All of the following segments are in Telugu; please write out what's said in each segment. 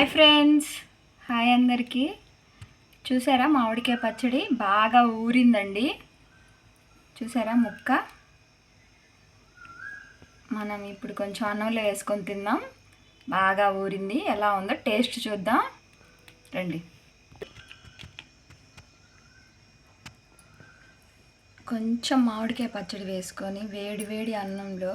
హాయ్ ఫ్రెండ్స్, హాయ్ అందరికీ. చూసారా మామిడికాయ పచ్చడి బాగా ఊరిందండి. చూసారా ముక్క. మనం ఇప్పుడు కొంచెం అన్నంలో వేసుకొని తిందాం. బాగా ఊరింది. ఎలా ఉందో టేస్ట్ చూద్దాం రండి. కొంచెం మామిడికాయ పచ్చడి వేసుకొని వేడి వేడి అన్నంలో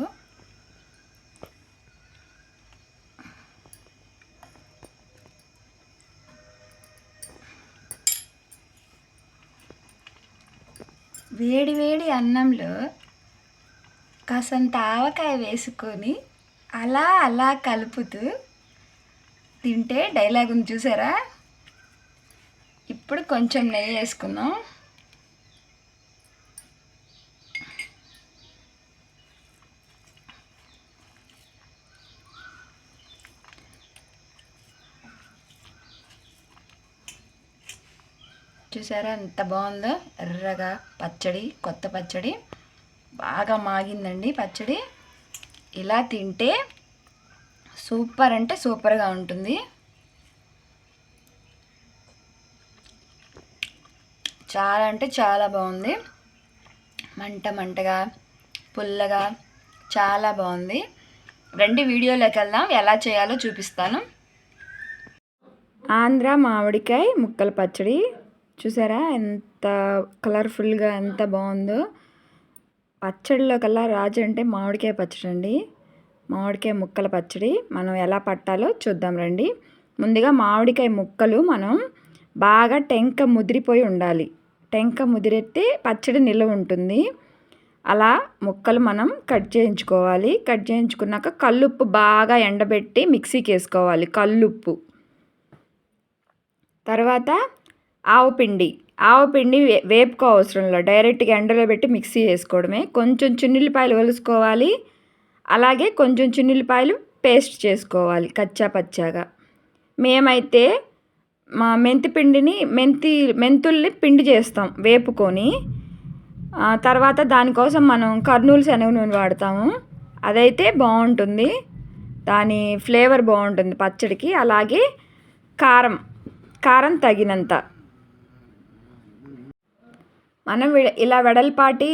వేడి వేడి అన్నంలో కాసంత ఆవకాయ వేసుకొని అలా అలా కలుపుతూ తింటే డైలాగ్ ఉంది చూసారా. ఇప్పుడు కొంచెం నెయ్యి వేసుకుందాం. చూసారా ఎంత బాగుందో, ఎర్రగా పచ్చడి, కొత్త పచ్చడి బాగా మాగిందండి. పచ్చడి ఇలా తింటే సూపర్ అంటే సూపర్గా ఉంటుంది. చాలా అంటే చాలా బాగుంది. మంట మంటగా పుల్లగా చాలా బాగుంది. రండి వీడియోలోకి వెళ్దాం, ఎలా చేయాలో చూపిస్తాను. ఆంధ్ర మామిడికాయ ముక్కల పచ్చడి చూసారా ఎంత కలర్ఫుల్గా ఎంత బాగుందో. పచ్చడిలో కల్లా రాజు అంటే మామిడికాయ పచ్చడి అండి. మామిడికాయ ముక్కల పచ్చడి మనం ఎలా పట్టాలో చూద్దాం రండి. ముందుగా మామిడికాయ ముక్కలు మనం బాగా టెంక ముదిరిపోయి ఉండాలి. టెంక ముదిరెత్తే పచ్చడి నిల్వ ఉంటుంది. అలా ముక్కలు మనం కట్ చేయించుకోవాలి. కట్ చేయించుకున్నాక కల్లుప్పు బాగా ఎండబెట్టి మిక్సీకి వేసుకోవాలి. కల్లుప్పు తర్వాత ఆవపిండి వేపుకో అవసరంలో, డైరెక్ట్గా ఎండలో పెట్టి మిక్సీ వేసుకోవడమే. కొంచెం చిన్నుల్లిపాయలు ఒలుసుకోవాలి. అలాగే కొంచెం చిన్నుల్లిపాయలు పేస్ట్ చేసుకోవాలి కచ్చా పచ్చాగా. మేమైతే మా మెంతుల్ని పిండి చేస్తాం వేపుకొని. తర్వాత దానికోసం మనం కర్నూలు శనగ నూనె వాడతాము. అదైతే బాగుంటుంది, దాని ఫ్లేవర్ బాగుంటుంది పచ్చడికి. అలాగే కారం తగినంత. మనం ఇలా వెడల్పాటి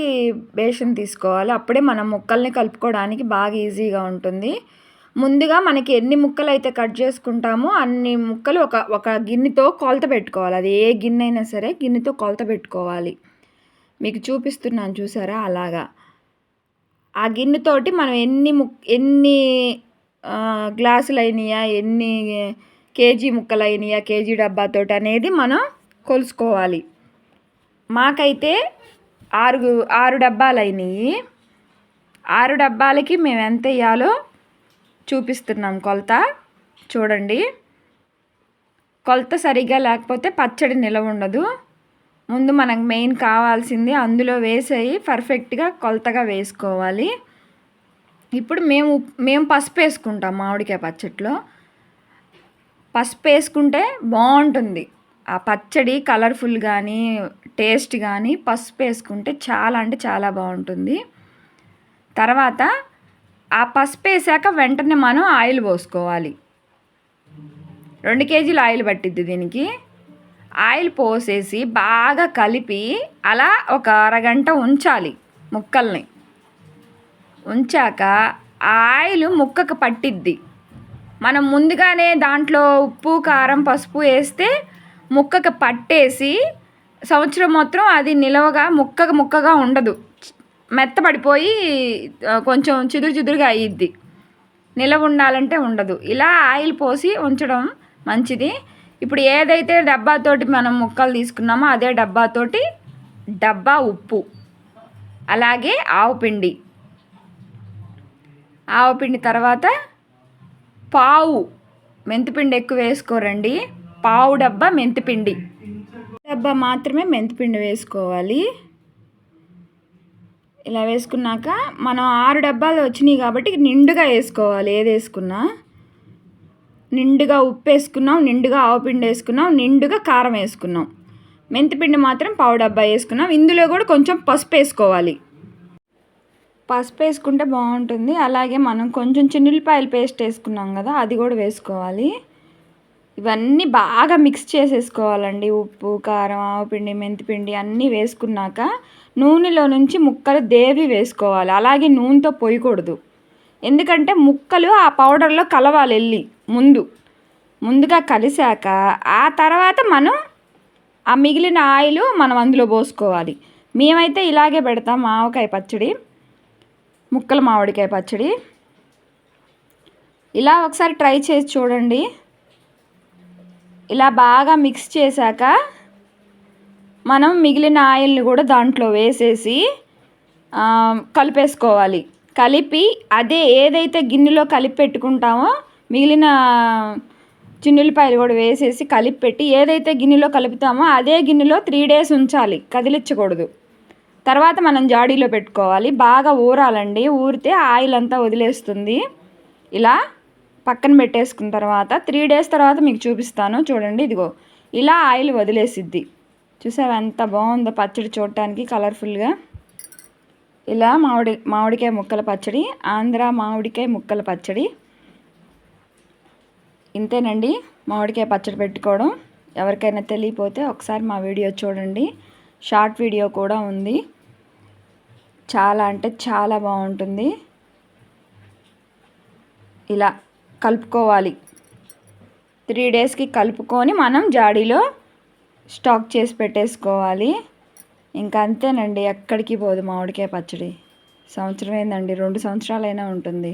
బేషన్ తీసుకోవాలి. అప్పుడే మనం ముక్కల్ని కలుపుకోవడానికి బాగా ఈజీగా ఉంటుంది. ముందుగా మనకి ఎన్ని ముక్కలు అయితే కట్ చేసుకుంటామో అన్ని ముక్కలు ఒక గిన్నెతో కొలత పెట్టుకోవాలి. అది ఏ గిన్నె అయినా సరే గిన్నెతో కొలత పెట్టుకోవాలి. మీకు చూపిస్తున్నాను చూసారా అలాగా. ఆ గిన్నెతోటి మనం ఎన్ని గ్లాసులు అయినాయా, ఎన్ని కేజీ ముక్కలు అయినాయా, కేజీ డబ్బాతోటి అనేది మనం కొలుసుకోవాలి. మాకైతే 6 డబ్బాలు అయినాయి. 6 డబ్బాలకి మేము ఎంత వేయాలో చూపిస్తున్నాం కొలత. చూడండి, కొలత సరిగ్గా లేకపోతే పచ్చడి నిలవ ఉండదు. ముందు మనకు మెయిన్ కావాల్సింది అందులో వేసేయి పర్ఫెక్ట్గా కొలతగా వేసుకోవాలి. ఇప్పుడు మేము పసుపు వేసుకుంటాం మామిడికాయ పచ్చడిలో. పసుపు వేసుకుంటే బాగుంటుంది ఆ పచ్చడి, కలర్ఫుల్ కానీ టేస్ట్ కానీ పసుపు వేసుకుంటే చాలా అంటే చాలా బాగుంటుంది. తర్వాత ఆ పసుపు వేసాక వెంటనే మనం ఆయిల్ పోసుకోవాలి. 2 కేజీలు ఆయిల్ పట్టిద్ది దీనికి. ఆయిల్ పోసేసి బాగా కలిపి అలా ఒక అరగంట ఉంచాలి ముక్కల్ని. ఉంచాక ఆ ఆయిల్ ముక్కకు పట్టిద్ది. మనం ముందుగానే దాంట్లో ఉప్పు, కారం, పసుపు వేస్తే ముక్కకు పట్టేసి సంవత్సరం మొత్తం అది నిలవగా ముక్కగా ఉండదు. మెత్తపడిపోయి కొంచెం చిదురుగా అయ్యిద్ది. నిలవ ఉండాలంటే ఉండదు. ఇలా ఆయిల్ పోసి ఉంచడం మంచిది. ఇప్పుడు ఏదైతే డబ్బాతోటి మనం ముక్కలు తీసుకున్నామో అదే డబ్బా ఉప్పు, అలాగే ఆవపిండి తర్వాత పావు మెంతిపిండి ఎక్కువ వేసుకోరండి. పావు డబ్బా మెంతిపిండి, డబ్బా మాత్రమే మెంతిపిండి వేసుకోవాలి. ఇలా వేసుకున్నాక మనం 6 డబ్బాలు వచ్చినాయి కాబట్టి నిండుగా వేసుకోవాలి. ఏది వేసుకున్నా నిండుగా ఉప్పు వేసుకున్నాం, నిండుగా ఆవపిండి వేసుకున్నాం, నిండుగా కారం వేసుకున్నాం. మెంతిపిండి మాత్రం పావు డబ్బా వేసుకున్నాం. ఇందులో కూడా కొంచెం పసుపు వేసుకోవాలి. పసుపు వేసుకుంటే బాగుంటుంది. అలాగే మనం కొంచెం చిన్నుల్లిపాయల పేస్ట్ వేసుకున్నాం కదా, అది కూడా వేసుకోవాలి. ఇవన్నీ బాగా మిక్స్ చేసేసుకోవాలండి. ఉప్పు, కారం, ఆవపిండి, మెంతిపిండి అన్నీ వేసుకున్నాక నూనెలో నుంచి ముక్కలు దేవి వేసుకోవాలి. అలాగే నూనెతో పోయకూడదు. ఎందుకంటే ముక్కలు ఆ పౌడర్లో కలవాలి ముందుగా కలిసాక ఆ తర్వాత మనం ఆ మిగిలిన ఆయిల్ మనం అందులో పోసుకోవాలి. మేమైతే ఇలాగే పెడతాం ఆవకాయ పచ్చడి, ముక్కల మామిడికాయ పచ్చడి. ఇలా ఒకసారి ట్రై చేసి చూడండి. ఇలా బాగా మిక్స్ చేశాక మనం మిగిలిన ఆయిల్ని కూడా దాంట్లో వేసేసి కలిపేసుకోవాలి. కలిపి అదే ఏదైతే గిన్నెలో కలిపి పెట్టుకుంటామో మిగిలిన చిన్నులపాయలు కూడా వేసేసి కలిపి పెట్టి ఏదైతే గిన్నెలో కలుపుతామో అదే గిన్నెలో 3 days ఉంచాలి, కదిలించకూడదు. తర్వాత మనం జాడీలో పెట్టుకోవాలి. బాగా ఊరాలండి. ఊరితే ఆయిల్ అంతా వదిలేస్తుంది. ఇలా పక్కన పెట్టేసుకున్న తర్వాత 3 days తర్వాత మీకు చూపిస్తాను. చూడండి, ఇదిగో ఇలా ఆయిల్ వదిలేసిద్ది. చూసావా ఎంత బాగుందో పచ్చడి చూడటానికి కలర్ఫుల్గా. ఇలా మామిడికాయ ముక్కల పచ్చడి, ఆంధ్ర మామిడికాయ ముక్కల పచ్చడి. ఇంతేనండి మామిడికాయ పచ్చడి పెట్టుకోవడం. ఎవరికైనా తెలియపోతే ఒకసారి మా వీడియో చూడండి. షార్ట్ వీడియో కూడా ఉంది. చాలా అంటే చాలా బాగుంటుంది. ఇలా కలుపుకోవాలి. 3 daysకి కలుపుకొని మనం జాడీలో స్టాక్ చేసి పెట్టేసుకోవాలి. ఇంకా అంతేనండి, ఎక్కడికి పోదు మామిడికాయ పచ్చడి. సంవత్సరం ఏందండి, 2 సంవత్సరాలైనా ఉంటుంది.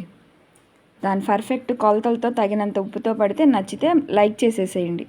దాని పర్ఫెక్ట్ కొలతలతో తగినంత ఉప్పుతో పడితే నచ్చితే లైక్ చేసేసేయండి.